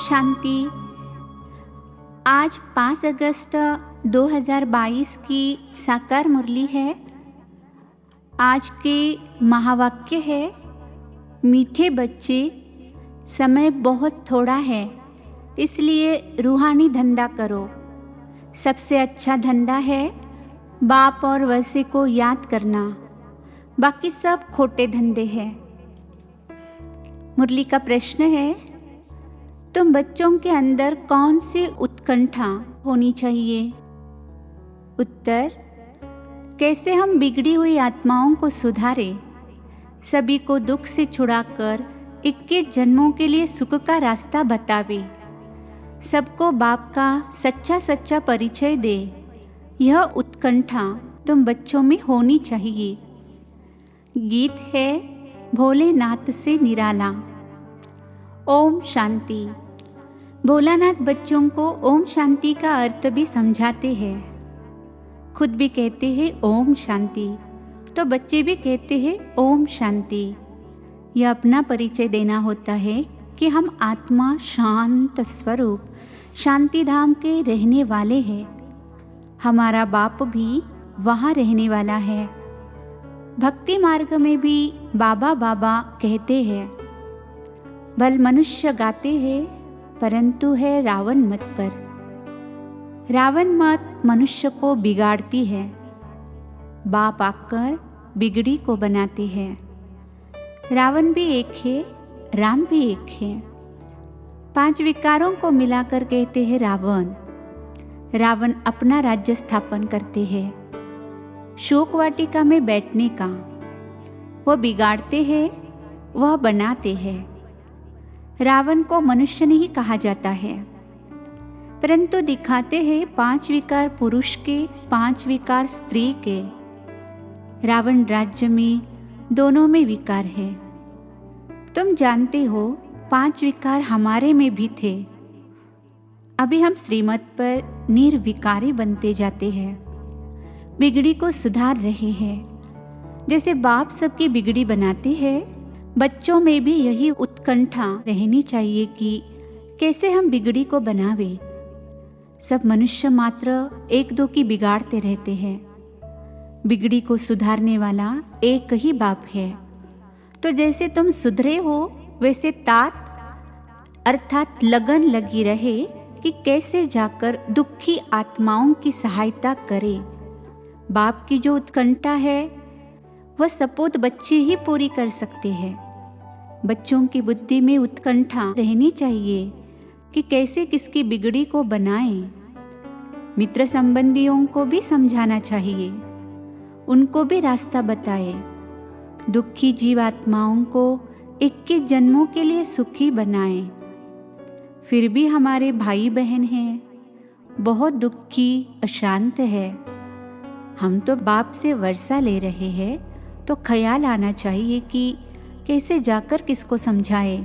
शांति। आज 5 अगस्त 2022 की साकार मुरली है। आज के महावाक्य है, मीठे बच्चे, समय बहुत थोड़ा है, इसलिए रूहानी धंधा करो। सबसे अच्छा धंधा है बाप और वैसे को याद करना, बाकी सब खोटे धंधे हैं। मुरली का प्रश्न है, तुम बच्चों के अंदर कौन सी उत्कंठा होनी चाहिए? उत्तर, कैसे हम बिगड़ी हुई आत्माओं को सुधारें, सभी को दुख से छुड़ाकर 21 जन्मों के लिए सुख का रास्ता बतावे, सबको बाप का सच्चा सच्चा परिचय दे। यह उत्कंठा तुम बच्चों में होनी चाहिए। गीत है भोलेनाथ से निराला। ओम शांति। भोलानाथ बच्चों को ओम शांति का अर्थ भी समझाते हैं। खुद भी कहते हैं ओम शांति, तो बच्चे भी कहते हैं ओम शांति। यह अपना परिचय देना होता है कि हम आत्मा शांत स्वरूप शांति धाम के रहने वाले हैं। हमारा बाप भी वहाँ रहने वाला है। भक्ति मार्ग में भी बाबा बाबा कहते हैं। भल मनुष्य गाते हैं, परंतु है रावण मत पर। रावण मत मनुष्य को बिगाड़ती है, बाप आकर बिगड़ी को बनाते हैं। रावण भी एक है, राम भी एक है। 5 विकारों को मिलाकर कहते हैं रावण। रावण अपना राज्य स्थापन करते हैं, शोक वाटिका में बैठने का। वह बिगाड़ते हैं, वह बनाते हैं। रावण को मनुष्य नहीं कहा जाता है, परंतु दिखाते हैं 5 विकार पुरुष के, 5 विकार स्त्री के। रावण राज्य में दोनों में विकार है। तुम जानते हो 5 विकार हमारे में भी थे। अभी हम श्रीमत पर निर्विकारी बनते जाते हैं, बिगड़ी को सुधार रहे हैं। जैसे बाप सबकी बिगड़ी बनाते हैं, बच्चों में भी यही उत्कंठा रहनी चाहिए कि कैसे हम बिगड़ी को बनावे। सब मनुष्य मात्र 1-2 की बिगाड़ते रहते हैं। बिगड़ी को सुधारने वाला एक ही बाप है। तो जैसे तुम सुधरे हो, वैसे तात अर्थात लगन लगी रहे कि कैसे जाकर दुखी आत्माओं की सहायता करे। बाप की जो उत्कंठा है वह सपूत बच्चे ही पूरी कर सकते हैं। बच्चों की बुद्धि में उत्कंठा रहनी चाहिए कि कैसे किसकी बिगड़ी को बनाएं। मित्र संबंधियों को भी समझाना चाहिए, उनको भी रास्ता बताए। दुखी जीवात्माओं को 21 जन्मों के लिए सुखी बनाएं। फिर भी हमारे भाई बहन हैं, बहुत दुखी अशांत है। हम तो बाप से वर्षा ले रहे हैं, तो ख्याल आना चाहिए कि कैसे जाकर किसको समझाए,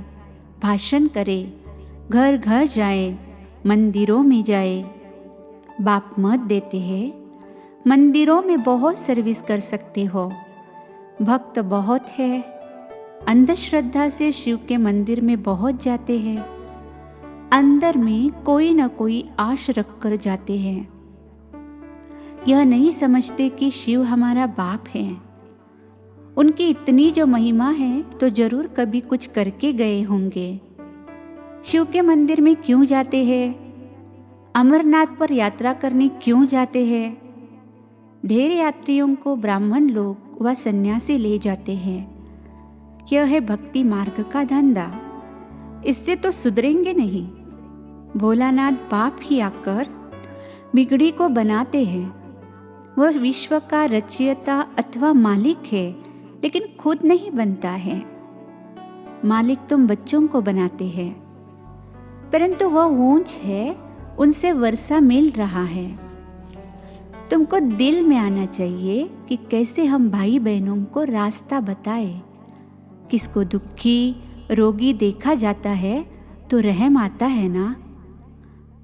भाषण करे, घर घर जाए, मंदिरों में जाए। बाप मत देते हैं, मंदिरों में बहुत सर्विस कर सकते हो, भक्त बहुत है। अंधश्रद्धा से शिव के मंदिर में बहुत जाते हैं, अंदर में कोई न कोई आश रख कर जाते हैं। यह नहीं समझते कि शिव हमारा बाप है। उनकी इतनी जो महिमा है तो जरूर कभी कुछ करके गए होंगे। शिव के मंदिर में क्यों जाते हैं? अमरनाथ पर यात्रा करने क्यों जाते हैं? ढेर यात्रियों को ब्राह्मण लोग व सन्यासी ले जाते हैं। यह है भक्ति मार्ग का धंधा। इससे तो सुधरेंगे नहीं। भोलानाथ बाप ही आकर बिगड़ी को बनाते हैं। वह विश्व का रचयिता अथवा मालिक है, लेकिन खुद नहीं बनता है। मालिक तुम बच्चों को बनाते हैं, परंतु वह ऊंच है, उनसे वर्षा मिल रहा है। तुमको दिल में आना चाहिए कि कैसे हम भाई बहनों को रास्ता बताए। किसको दुखी रोगी देखा जाता है तो रहम आता है ना।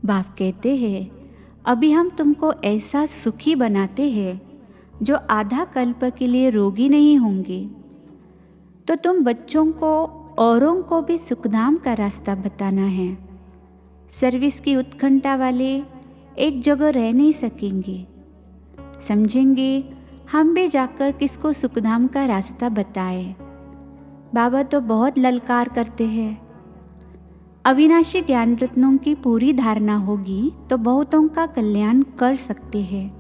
बाप कहते हैं, अभी हम तुमको ऐसा सुखी बनाते हैं जो आधा कल्प के लिए रोगी नहीं होंगे। तो तुम बच्चों को, औरों को भी सुखधाम का रास्ता बताना है। सर्विस की उत्कंठा वाले एक जगह रह नहीं सकेंगे। समझेंगे हम भी जाकर किसको सुखधाम का रास्ता बताए। बाबा तो बहुत ललकार करते हैं। अविनाशी ज्ञान रत्नों की पूरी धारणा होगी तो बहुतों का कल्याण कर सकते हैं।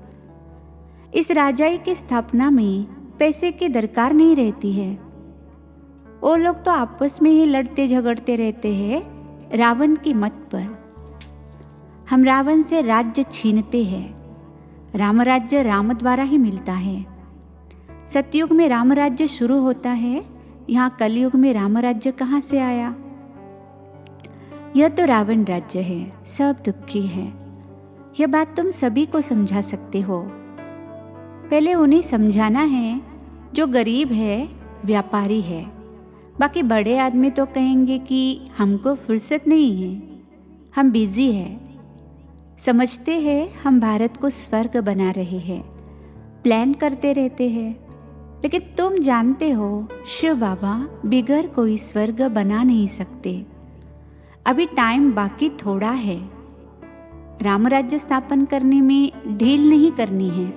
इस राजाई की स्थापना में पैसे की दरकार नहीं रहती है। वो लोग तो आपस में ही लड़ते झगड़ते रहते हैं रावण की मत पर। हम रावण से राज्य छीनते हैं। राम राज्य राम द्वारा ही मिलता है। सतयुग में राम राज्य शुरू होता है, यहाँ कलयुग में राम राज्य कहाँ से आया? यह तो रावण राज्य है, सब दुखी है। यह बात तुम सभी को समझा सकते हो। पहले उन्हें समझाना है जो गरीब है, व्यापारी है। बाकी बड़े आदमी तो कहेंगे कि हमको फुर्सत नहीं है, हम बिजी है। समझते हैं हम भारत को स्वर्ग बना रहे हैं, प्लान करते रहते हैं। लेकिन तुम जानते हो शिव बाबा बिगर कोई स्वर्ग बना नहीं सकते। अभी टाइम बाकी थोड़ा है। राम राज्य स्थापन करने में ढील नहीं करनी है।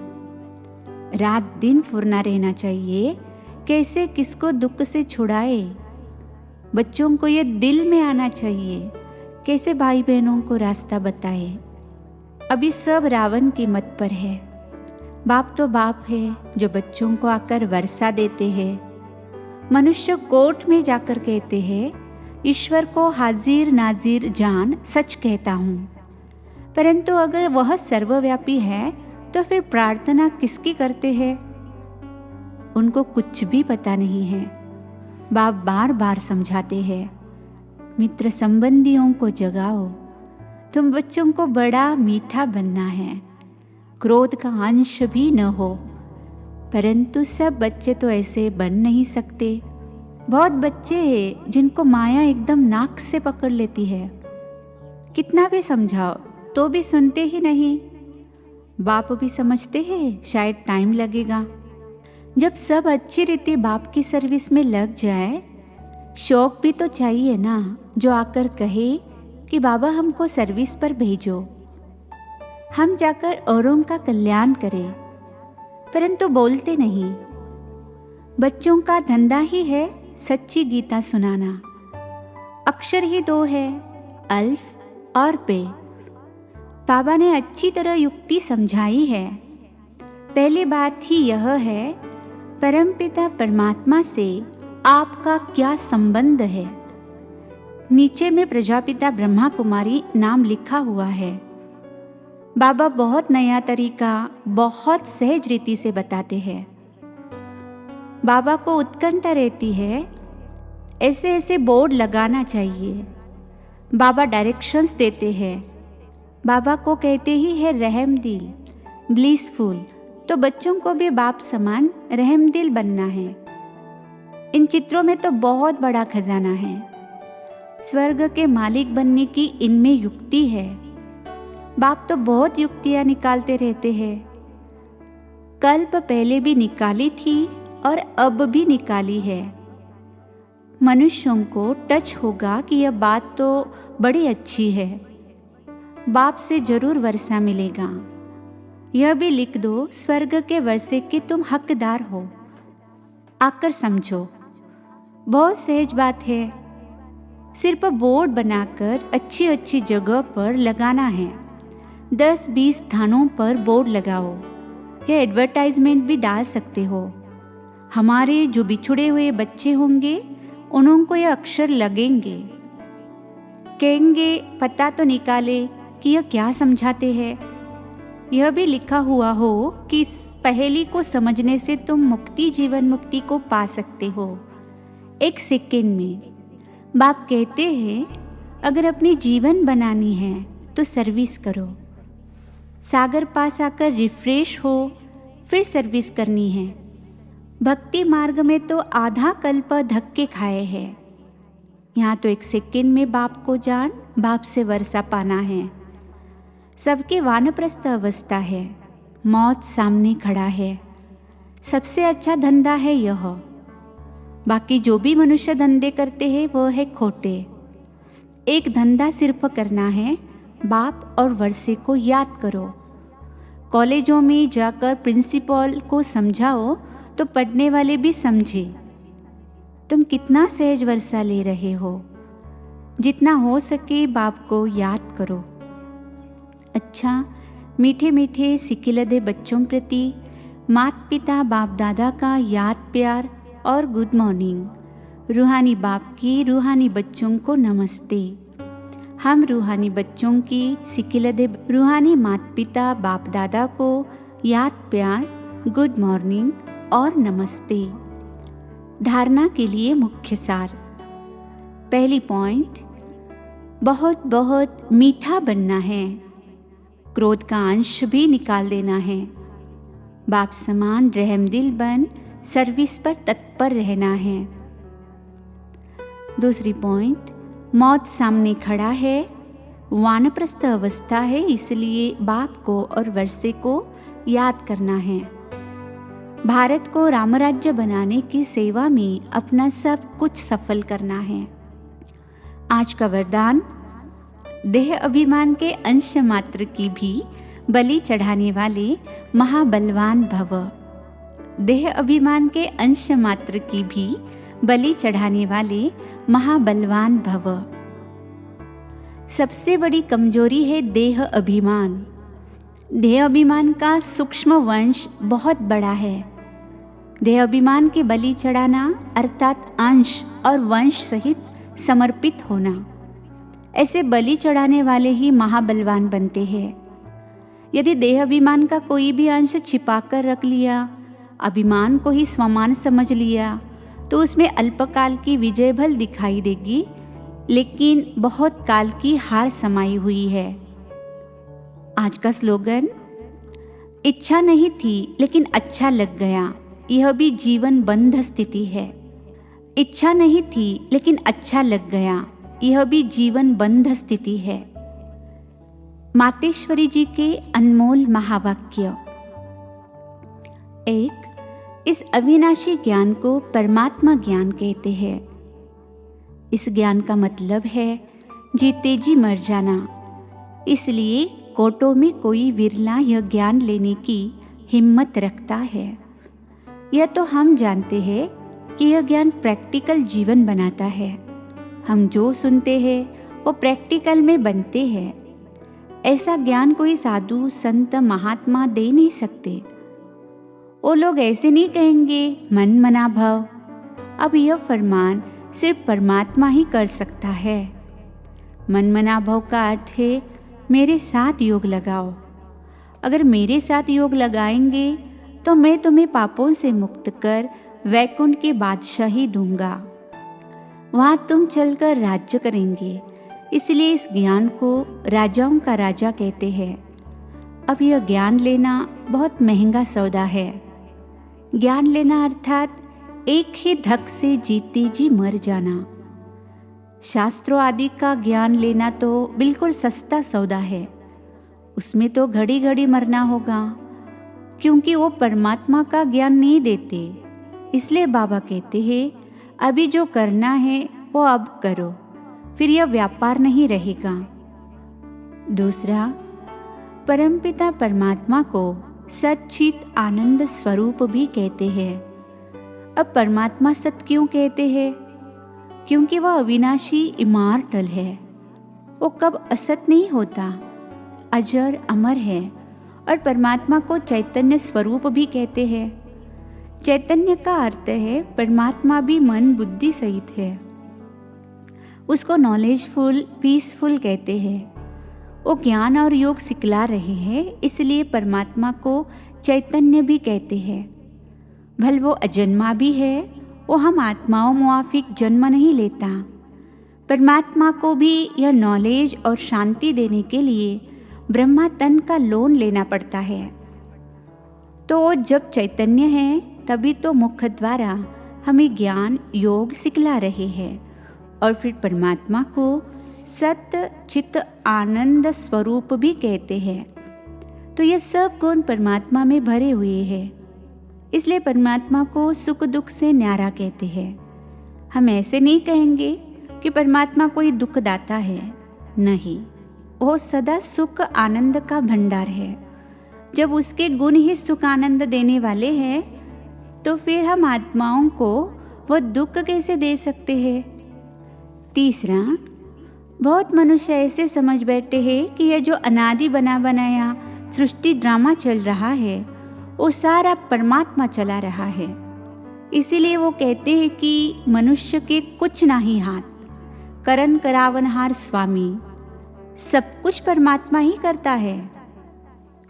रात दिन फुरना रहना चाहिए। कैसे किसको दुख से छुड़ाए, बच्चों को ये दिल में आना चाहिए। कैसे भाई बहनों को रास्ता बताए। अभी सब रावण की मत पर है। बाप तो बाप है जो बच्चों को आकर वर्षा देते हैं। मनुष्य कोर्ट में जाकर कहते हैं ईश्वर को हाजिर नाजिर जान सच कहता हूँ। परंतु अगर वह सर्वव्यापी है तो फिर प्रार्थना किसकी करते हैं? उनको कुछ भी पता नहीं है। बाप बार बार समझाते हैं मित्र संबंधियों को जगाओ। तुम बच्चों को बड़ा मीठा बनना है, क्रोध का अंश भी न हो। परंतु सब बच्चे तो ऐसे बन नहीं सकते। बहुत बच्चे हैं जिनको माया एकदम नाक से पकड़ लेती है। कितना भी समझाओ तो भी सुनते ही नहीं। बाप भी समझते हैं शायद टाइम लगेगा। जब सब अच्छी रीति बाप की सर्विस में लग जाए, शौक भी तो चाहिए ना जो आकर कहे कि बाबा हमको सर्विस पर भेजो, हम जाकर औरों का कल्याण करें। परंतु बोलते नहीं। बच्चों का धंधा ही है सच्ची गीता सुनाना। अक्षर ही दो है, अल्फ और बे। बाबा ने अच्छी तरह युक्ति समझाई है। पहली बात ही यह है परमपिता परमात्मा से आपका क्या संबंध है। नीचे में प्रजापिता ब्रह्मा कुमारी नाम लिखा हुआ है। बाबा बहुत नया तरीका बहुत सहज रीति से बताते हैं। बाबा को उत्कंठा रहती है ऐसे ऐसे बोर्ड लगाना चाहिए। बाबा डायरेक्शंस देते हैं। बाबा को कहते ही है रहमदिल, ब्लिसफुल। तो बच्चों को भी बाप समान रहमदिल बनना है। इन चित्रों में तो बहुत बड़ा खजाना है। स्वर्ग के मालिक बनने की इनमें युक्ति है। बाप तो बहुत युक्तियां निकालते रहते हैं। कल्प पहले भी निकाली थी और अब भी निकाली है। मनुष्यों को टच होगा कि यह बात तो बड़ी अच्छी है। बाप से जरूर वर्षा मिलेगा। यह भी लिख दो स्वर्ग के वर्षे के तुम हकदार हो। आकर समझो, बहुत सहज बात है। सिर्फ बोर्ड बनाकर अच्छी अच्छी जगह पर लगाना है। 10-20 स्थानों पर बोर्ड लगाओ। यह एडवर्टाइजमेंट भी डाल सकते हो। हमारे जो बिछुड़े हुए बच्चे होंगे उन्हों को यह अक्षर लगेंगे। कहेंगे पता तो निकाले कि यह क्या समझाते हैं। यह भी लिखा हुआ हो कि इस पहेली को समझने से तुम मुक्ति जीवन मुक्ति को पा सकते हो 1 सेकेंड में। बाप कहते हैं अगर अपनी जीवन बनानी है तो सर्विस करो। सागर पास आकर रिफ्रेश हो फिर सर्विस करनी है। भक्ति मार्ग में तो आधा कल्प धक्के खाए हैं। यहाँ तो 1 सेकेंड में बाप को जान बाप से वर्षा पाना है। सबके वानप्रस्थ अवस्था है। मौत सामने खड़ा है। सबसे अच्छा धंधा है यह। बाकी जो भी मनुष्य धंधे करते हैं वह है खोटे। एक धंधा सिर्फ करना है बाप और वर्षे को याद करो। कॉलेजों में जाकर प्रिंसिपल को समझाओ तो पढ़ने वाले भी समझे। तुम कितना सहज वर्षा ले रहे हो। जितना हो सके बाप को याद करो। अच्छा, मीठे मीठे सिकिलदे बच्चों प्रति माता पिता बाप दादा का याद प्यार और गुड मॉर्निंग। रूहानी बाप की रूहानी बच्चों को नमस्ते। हम रूहानी बच्चों की सिकिलदे रूहानी माता पिता बाप दादा को याद प्यार, गुड मॉर्निंग और नमस्ते। धारणा के लिए मुख्य सार। पहली पॉइंट, बहुत बहुत मीठा बनना है। क्रोध का अंश भी निकाल देना है। बाप समान रहमदिल बन सर्विस पर तत्पर रहना है। दूसरी पॉइंट, मौत सामने खड़ा है, वानप्रस्थ अवस्था है, इसलिए बाप को और वर्षे को याद करना है। भारत को रामराज्य बनाने की सेवा में अपना सब कुछ सफल करना है। आज का वरदान, देह अभिमान के अंश मात्र की भी बलि चढ़ाने वाले महाबलवान भव। देह अभिमान के अंश मात्र की भी बलि चढ़ाने वाले महाबलवान भव। सबसे बड़ी कमजोरी है देह अभिमान। देह अभिमान का सूक्ष्म वंश बहुत बड़ा है। देह अभिमान के बलि चढ़ाना अर्थात अंश और वंश सहित समर्पित होना। ऐसे बलि चढ़ाने वाले ही महाबलवान बनते हैं। यदि देह अभिमान का कोई भी अंश छिपाकर रख लिया, अभिमान को ही स्वमान समझ लिया, तो उसमें अल्पकाल की विजय भल दिखाई देगी, लेकिन बहुत काल की हार समाई हुई है। आज का स्लोगन, इच्छा नहीं थी लेकिन अच्छा लग गया, यह भी जीवन बंध स्थिति है। इच्छा नहीं थी लेकिन अच्छा लग गया, यह भी जीवन बंध स्थिति है। मातेश्वरी जी के अनमोल महावाक्य। एक, इस अविनाशी ज्ञान को परमात्मा ज्ञान कहते हैं। इस ज्ञान का मतलब है जीते जी मर जाना। इसलिए कोटों में कोई विरला यह ज्ञान लेने की हिम्मत रखता है। यह तो हम जानते हैं कि यह ज्ञान प्रैक्टिकल जीवन बनाता है। हम जो सुनते हैं वो प्रैक्टिकल में बनते हैं। ऐसा ज्ञान कोई साधु संत महात्मा दे नहीं सकते। वो लोग ऐसे नहीं कहेंगे मन मना भव। अब यह फरमान सिर्फ परमात्मा ही कर सकता है। मन मना भव का अर्थ है मेरे साथ योग लगाओ। अगर मेरे साथ योग लगाएंगे तो मैं तुम्हें पापों से मुक्त कर वैकुंठ की बादशाही दूंगा। वहाँ तुम चलकर राज्य करेंगे। इसलिए इस ज्ञान को राजाओं का राजा कहते हैं। अब यह ज्ञान लेना बहुत महंगा सौदा है। ज्ञान लेना अर्थात एक ही धक से जीते जी मर जाना। शास्त्रों आदि का ज्ञान लेना तो बिल्कुल सस्ता सौदा है। उसमें तो घड़ी घड़ी मरना होगा, क्योंकि वो परमात्मा का ज्ञान नहीं देते। इसलिए बाबा कहते हैं अभी जो करना है वो अब करो, फिर यह व्यापार नहीं रहेगा। दूसरा, परमपिता परमात्मा को सच्चित आनंद स्वरूप भी कहते हैं। अब परमात्मा सत क्यों कहते हैं? क्योंकि वह अविनाशी इमॉर्टल है। वो कब असत नहीं होता, अजर अमर है। और परमात्मा को चैतन्य स्वरूप भी कहते हैं। चैतन्य का अर्थ है परमात्मा भी मन बुद्धि सहित है। उसको नॉलेजफुल पीसफुल कहते हैं। वो ज्ञान और योग सिखला रहे हैं, इसलिए परमात्मा को चैतन्य भी कहते हैं। भल वो अजन्मा भी है, वो हम आत्माओं मुआफिक जन्म नहीं लेता। परमात्मा को भी यह नॉलेज और शांति देने के लिए ब्रह्मा तन का लोन लेना पड़ता है। तो वो जब चैतन्य है तभी तो मुख द्वारा हमें ज्ञान योग सिखला रहे हैं। और फिर परमात्मा को सत्य चित्त आनंद स्वरूप भी कहते हैं। तो ये सब गुण परमात्मा में भरे हुए हैं। इसलिए परमात्मा को सुख दुख से न्यारा कहते हैं। हम ऐसे नहीं कहेंगे कि परमात्मा कोई दुखदाता है, नहीं। वो सदा सुख आनंद का भंडार है। जब उसके गुण ही सुख आनंद देने वाले हैं, तो फिर हम आत्माओं को वो दुख कैसे दे सकते हैं? तीसरा, बहुत मनुष्य ऐसे समझ बैठे हैं कि यह जो अनादि बना बनाया सृष्टि ड्रामा चल रहा है, वो सारा परमात्मा चला रहा है। इसीलिए वो कहते हैं कि मनुष्य के कुछ नाही हाथ, करन करावनहार स्वामी, सब कुछ परमात्मा ही करता है।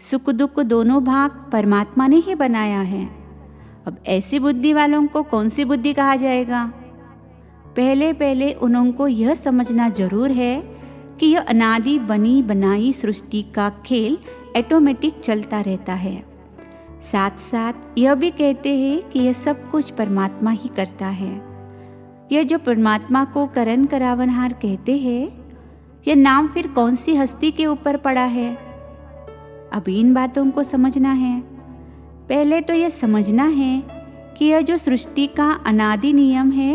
सुख दुख दोनों भाग परमात्मा ने ही बनाया है। अब ऐसी बुद्धि वालों को कौन सी बुद्धि कहा जाएगा? पहले पहले उनको यह समझना जरूर है कि यह अनादि बनी बनाई सृष्टि का खेल ऑटोमेटिक चलता रहता है। साथ साथ यह भी कहते हैं कि यह सब कुछ परमात्मा ही करता है। यह जो परमात्मा को करन करावनहार कहते हैं, यह नाम फिर कौन सी हस्ती के ऊपर पड़ा है? अब इन बातों को समझना है। पहले तो यह समझना है कि यह जो सृष्टि का अनादि नियम है,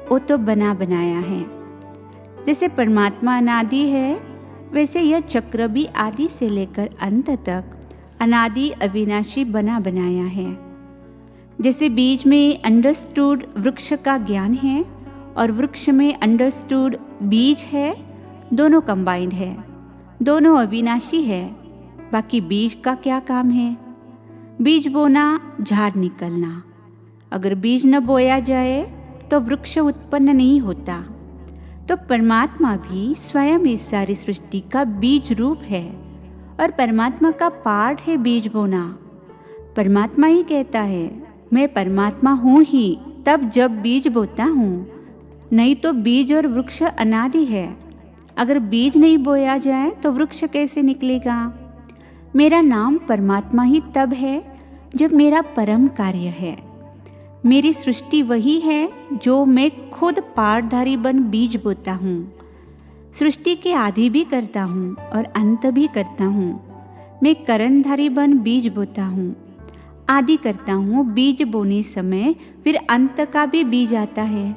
वो तो बना बनाया है। जैसे परमात्मा अनादि है, वैसे यह चक्र भी आदि से लेकर अंत तक अनादि अविनाशी बना बनाया है। जैसे बीज में अंडरस्टूड वृक्ष का ज्ञान है और वृक्ष में अंडरस्टूड बीज है, दोनों कंबाइंड है, दोनों अविनाशी है। बाकी बीज का क्या काम है? बीज बोना, झाड़ निकलना। अगर बीज न बोया जाए तो वृक्ष उत्पन्न नहीं होता। तो परमात्मा भी स्वयं इस सारी सृष्टि का बीज रूप है और परमात्मा का पार्ट है बीज बोना। परमात्मा ही कहता है, मैं परमात्मा हूँ ही तब जब बीज बोता हूँ, नहीं तो बीज और वृक्ष अनादि है। अगर बीज नहीं बोया जाए तो वृक्ष कैसे निकलेगा? मेरा नाम परमात्मा ही तब है जब मेरा परम कार्य है। मेरी सृष्टि वही है जो मैं खुद पार्टधारी बन बीज बोता हूँ। सृष्टि के आदि भी करता हूँ और अंत भी करता हूँ। मैं करनधारी बन बीज बोता हूँ, आदि करता हूँ। बीज बोने समय फिर अंत का भी बीज आता है।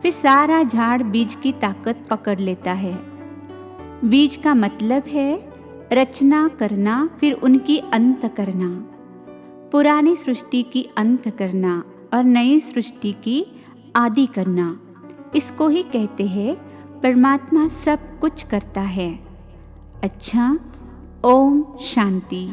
फिर सारा झाड़ बीज की ताकत पकड़ लेता है। बीज का मतलब है रचना करना, फिर उनकी अंत करना। पुरानी सृष्टि की अंत करना और नई सृष्टि की आदि करना, इसको ही कहते हैं परमात्मा सब कुछ करता है। अच्छा, ओम शांति।